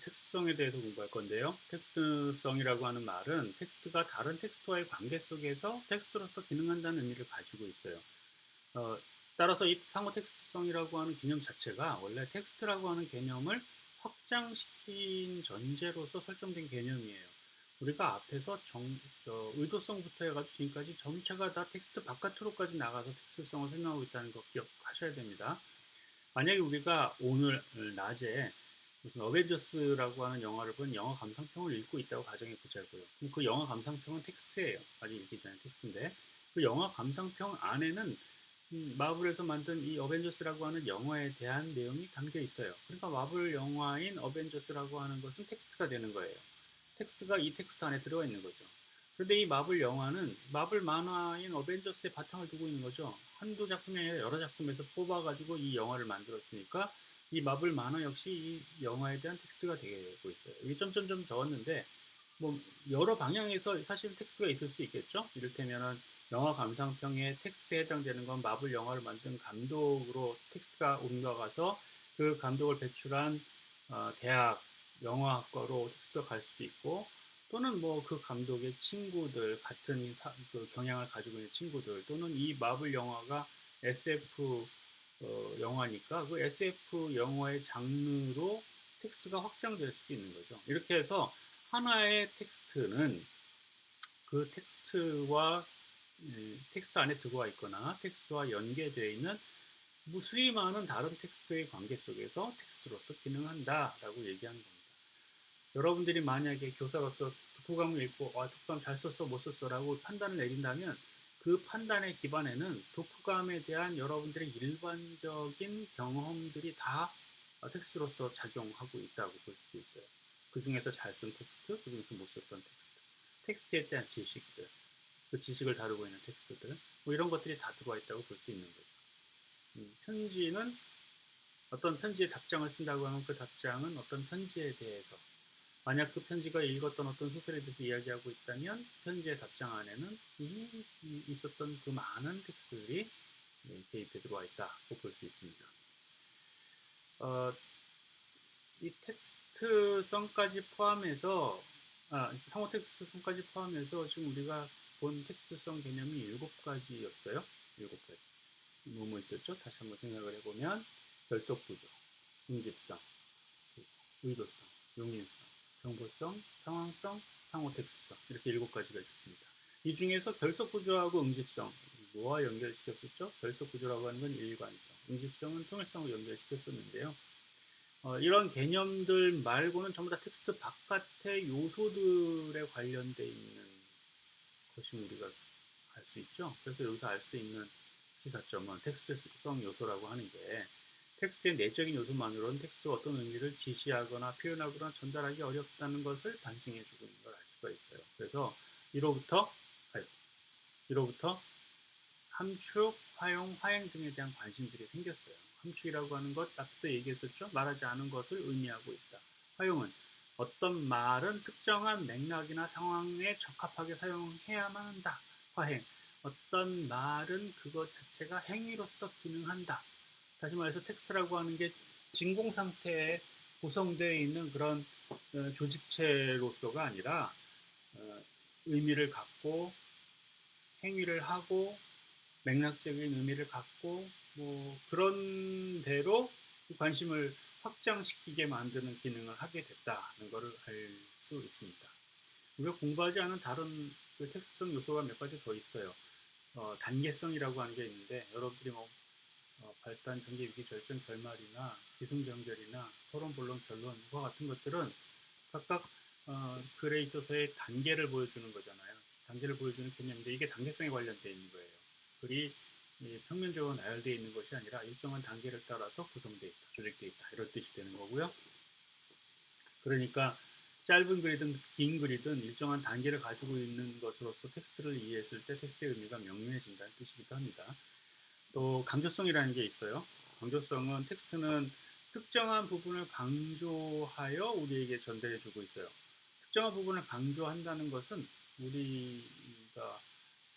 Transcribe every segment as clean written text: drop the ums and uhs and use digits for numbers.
텍스트성에 대해서 공부할 건데요. 텍스트성이라고 하는 말은 텍스트가 다른 텍스트와의 관계 속에서 텍스트로서 기능한다는 의미를 가지고 있어요. 어, 따라서 이 상호 텍스트성이라고 하는 개념 자체가 원래 텍스트라고 하는 개념을 확장시킨 전제로서 설정된 개념이에요. 우리가 앞에서 의도성부터 해가지고 지금까지 전체가 다 텍스트 바깥으로까지 나가서 텍스트성을 설명하고 있다는 거 기억하셔야 됩니다. 만약에 우리가 오늘 낮에 무슨 어벤져스라고 하는 영화를 본 영화 감상평을 읽고 있다고 가정해 보자고요. 그럼 그 영화 감상평은 텍스트예요. 아직 읽기 전에 텍스트인데 그 영화 감상평 안에는 마블에서 만든 이 어벤져스라고 하는 영화에 대한 내용이 담겨 있어요. 그러니까 마블 영화인 어벤져스라고 하는 것은 텍스트가 되는 거예요. 텍스트가 이 텍스트 안에 들어가 있는 거죠. 그런데 이 마블 영화는 마블 만화인 어벤져스의 바탕을 두고 있는 거죠. 한두 작품이 아니라 여러 작품에서 뽑아가지고 이 영화를 만들었으니까 이 마블 만화 역시 이 영화에 대한 텍스트가 되고 있어요. 이게 점점점 적었는데 뭐 여러 방향에서 사실 텍스트가 있을 수 있겠죠. 이를테면은 영화 감상평에 텍스트에 해당되는 건 마블 영화를 만든 감독으로 텍스트가 옮겨가서 그 감독을 배출한 대학 영화학과로 텍스트가 갈 수도 있고 또는 뭐 그 감독의 친구들 같은 그 경향을 가지고 있는 친구들 또는 이 마블 영화가 SF 영화니까 그 SF 영화의 장르로 텍스트가 확장될 수도 있는 거죠. 이렇게 해서 하나의 텍스트는 그 텍스트와 텍스트 안에 들어와 있거나 텍스트와 연계되어 있는 무수히 많은 다른 텍스트의 관계 속에서 텍스트로서 기능한다라고 얘기하는 겁니다. 여러분들이 만약에 교사로서 독후감을 읽고 독후감 잘 썼어 못 썼어라고 판단을 내린다면 그 판단의 기반에는 독후감에 대한 여러분들의 일반적인 경험들이 다 텍스트로서 작용하고 있다고 볼 수도 있어요. 그 중에서 잘 쓴 텍스트, 그 중에서 못 썼던 텍스트, 텍스트에 대한 지식들, 그 지식을 다루고 있는 텍스트들, 뭐 이런 것들이 다 들어와 있다고 볼 수 있는 거죠. 편지는 어떤 편지에 답장을 쓴다고 하면 그 답장은 어떤 편지에 대해서 만약 그 편지가 읽었던 어떤 소설에 대해서 이야기하고 있다면 편지의 답장 안에는 이미 있었던 그 많은 텍스트들이 개입해 들어와 있다고 볼 수 있습니다. 어, 이 텍스트성까지 포함해서 상호 텍스트성까지 포함해서 지금 우리가 본 텍스트성 개념이 7가지였어요. 7가지. 뭐뭐 있었죠? 다시 한번 생각을 해보면 결속 구조, 응집성, 의도성, 용인성, 정보성, 상황성, 상호 텍스트성 이렇게 7가지가 있었습니다. 이 중에서 결속 구조하고 응집성 뭐와 연결시켰었죠? 결속 구조라고 하는 건 일관성, 응집성은 통일성을 연결시켰었는데요. 이런 개념들 말고는 전부 다 텍스트 바깥의 요소들에 관련되어 있는 것이 우리가 알 수 있죠. 그래서 여기서 알 수 있는 시사점은 텍스트성 요소라고 하는 게 텍스트의 내적인 요소만으로는 텍스트가 어떤 의미를 지시하거나 표현하거나 전달하기 어렵다는 것을 반증해주고 있는 걸 알 수가 있어요. 그래서 이로부터 함축, 화용, 화행 등에 대한 관심들이 생겼어요. 함축이라고 하는 것 앞서 얘기했었죠. 말하지 않은 것을 의미하고 있다. 화용은 어떤 말은 특정한 맥락이나 상황에 적합하게 사용해야만 한다. 화행 어떤 말은 그것 자체가 행위로서 기능한다. 다시 말해서 텍스트라고 하는 게 진공 상태에 구성되어 있는 그런 조직체로서가 아니라 의미를 갖고 행위를 하고 맥락적인 의미를 갖고 뭐 그런 대로 관심을 확장시키게 만드는 기능을 하게 됐다는 것을 알 수 있습니다. 우리가 공부하지 않은 다른 그 텍스트성 요소가 몇 가지 더 있어요. 단계성이라고 하는 게 있는데 여러분들이 뭐 발단, 전개, 위기, 절정, 결말이나 기승전결이나 서론, 본론, 결론과 같은 것들은 각각 글에 있어서의 단계를 보여주는 거잖아요. 단계를 보여주는 개념인데 이게 단계성에 관련되어 있는 거예요. 글이 평면적으로 나열되어 있는 것이 아니라 일정한 단계를 따라서 구성되어 있다, 조직되어 있다 이런 뜻이 되는 거고요. 그러니까 짧은 글이든 긴 글이든 일정한 단계를 가지고 있는 것으로서 텍스트를 이해했을 때 텍스트의 의미가 명료해진다는 뜻이기도 합니다. 또 강조성이라는 게 있어요. 강조성은 텍스트는 특정한 부분을 강조하여 우리에게 전달해주고 있어요. 특정한 부분을 강조한다는 것은 우리가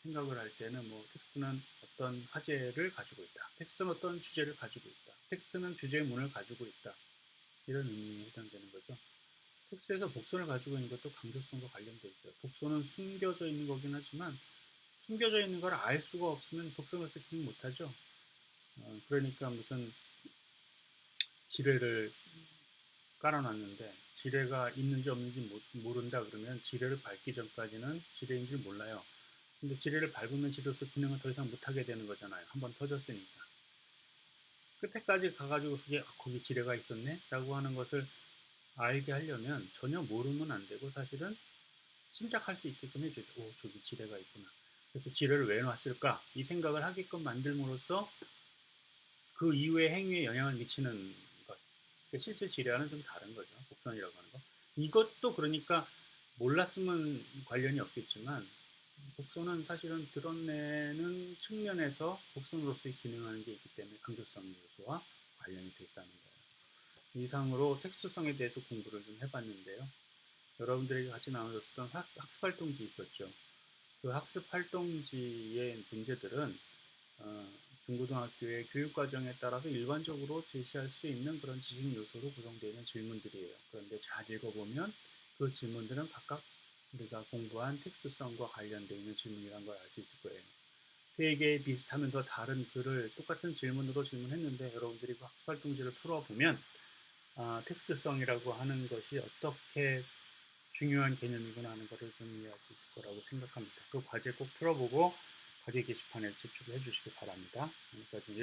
생각을 할 때는 뭐 텍스트는 어떤 화제를 가지고 있다. 텍스트는 어떤 주제를 가지고 있다. 텍스트는 주제문을 가지고 있다. 이런 의미에 해당되는 거죠. 텍스트에서 복선을 가지고 있는 것도 강조성과 관련돼 있어요. 복선은 숨겨져 있는 거긴 하지만 숨겨져 있는 걸 알 수가 없으면 복선을 세팅 못하죠. 그러니까 무슨 지뢰를 깔아놨는데 지뢰가 있는지 없는지 모른다 그러면 지뢰를 밟기 전까지는 지뢰인 줄 몰라요. 근데 지뢰를 밟으면 지로서 기능을 더 이상 못하게 되는 거잖아요. 한번 터졌으니까. 끝에까지 가가지고 그게 거기 지뢰가 있었네? 라고 하는 것을 알게 하려면 전혀 모르면 안 되고 사실은 짐작할 수 있게끔 해줘야 돼. 오, 저기 지뢰가 있구나. 그래서 지뢰를 왜 놨을까? 이 생각을 하게끔 만들므로써 그 이후의 행위에 영향을 미치는 것. 실제 지뢰와는 좀 다른 거죠. 복선이라고 하는 거. 이것도 그러니까 몰랐으면 관련이 없겠지만 복선은 사실은 드러내는 측면에서 복선으로서의 기능하는 게 있기 때문에 강조성 요소와 관련이 돼 있다는 거예요. 이상으로 텍스트성에 대해서 공부를 좀 해봤는데요. 여러분들에게 같이 나눠줬던 학습활동지 있었죠. 그 학습활동지의 문제들은 중고등학교의 교육과정에 따라서 일반적으로 제시할 수 있는 그런 지식 요소로 구성되어 있는 질문들이에요. 그런데 잘 읽어보면 그 질문들은 각각 우리가 공부한 텍스트성과 관련되어 있는 질문이라는 걸 알 수 있을 거예요. 세 개 비슷하면서 다른 글을 똑같은 질문으로 질문했는데 여러분들이 그 학습활동지를 풀어보면 텍스트성이라고 하는 것이 어떻게 중요한 개념이구나 하는 것을 좀 이해할 수 있을 거라고 생각합니다. 그 과제 꼭 풀어보고 과제 게시판에 제출해 주시기 바랍니다. 여기까지